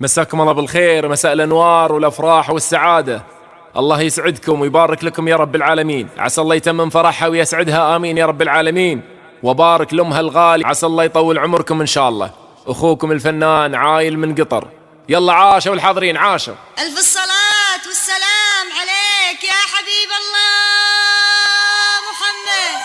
مساكم الله بالخير، مساء الأنوار والأفراح والسعادة. الله يسعدكم ويبارك لكم يا رب العالمين. عسى الله يتمم فرحها ويسعدها، آمين يا رب العالمين. وبارك لأمها الغالي، عسى الله يطول عمركم إن شاء الله. أخوكم الفنان عايل من قطر. يلا عاشوا والحاضرين عاشوا. ألف الصلاة والسلام عليك يا حبيب الله محمد.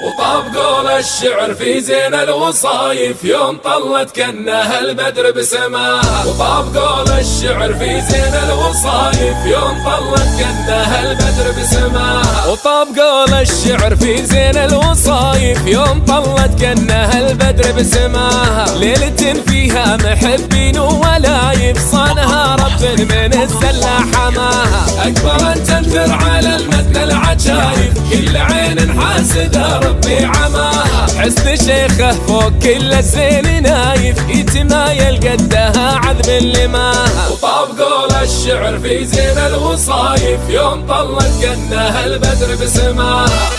وطاب قول الشعر في زين الوصايف، يوم طلت كأنها البدر بسماها. وطاب قول الشعر في زين الوصايف، يوم طلت كأنها البدر بسماها. وطاب قول الشعر في زين الوصايف، يوم طلت كأنها البدر بسماها. ليلة فيها محبين ولايف، صانها رب من الزلة حماها. أكبر أن تنثر على المتن العجايب، كل عين حاسدة ربي عماها. حسن شيخه فوق كل الزين نايف، يتمايل قدها عذب لماها. وطاب قول الشعر في زين الوصايف، يوم طلت كأنها البدر بسماها.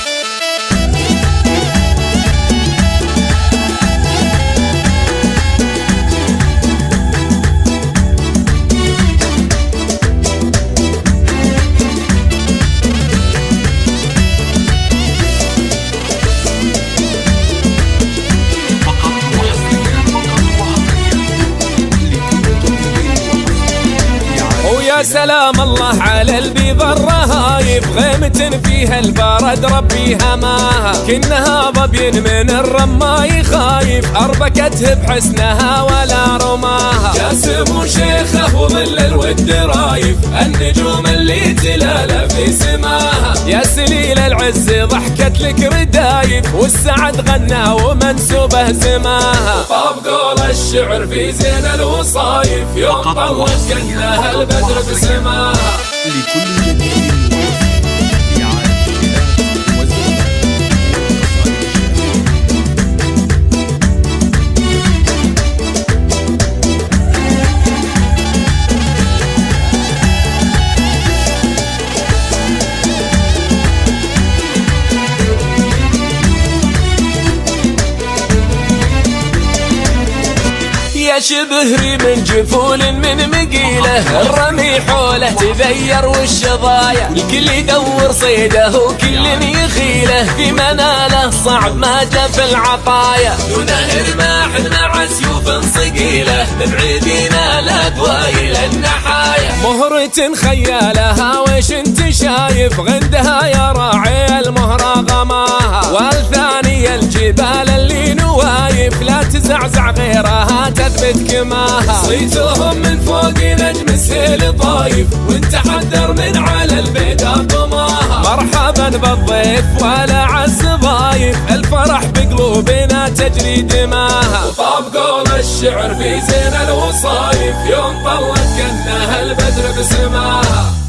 يا سلام الله على البيض الرهايب، غيمة فيها البرد ربي هماها. كنها ظبي من الرماي خايف، أربكته بحسنها ولا رماها. جاسم شيخه وظل الود رايف، النجوم اللي تلالى في سماها. يا سليل العز ضحكت لك ردايف، والسعد غنى ومنسوبه زماها. طاب قول الشعر في زين الوصايف، يوم طلت كأنها البدر بسماها. لكل جديد في عالم يا شبهري من جفول من مقيله، الرمي حوله تذير والشظايا. الكل يدور صيده وكل يخيله، في مناله صعب ما جا في العطايا. ونهر ماحن مع سيوف صقيله، مبعدينا لا دوايل النحايا. مهرة خيالها وش انت شايف، غندها يا راعي المهرة غماها. والثانية الجبال اللي نوايف، لا تزعزع غيرها تثبت كماها. صيتهم من فوق نجم السيل طايف، وانت حذر من على البيدا طماها. مرحبا بالضيف ولا عز ضايف، الفرح بقلوبنا تجري دماها. وطاب قول الشعر في زين الوصايف، يوم طلت كأنها البدر بسماها.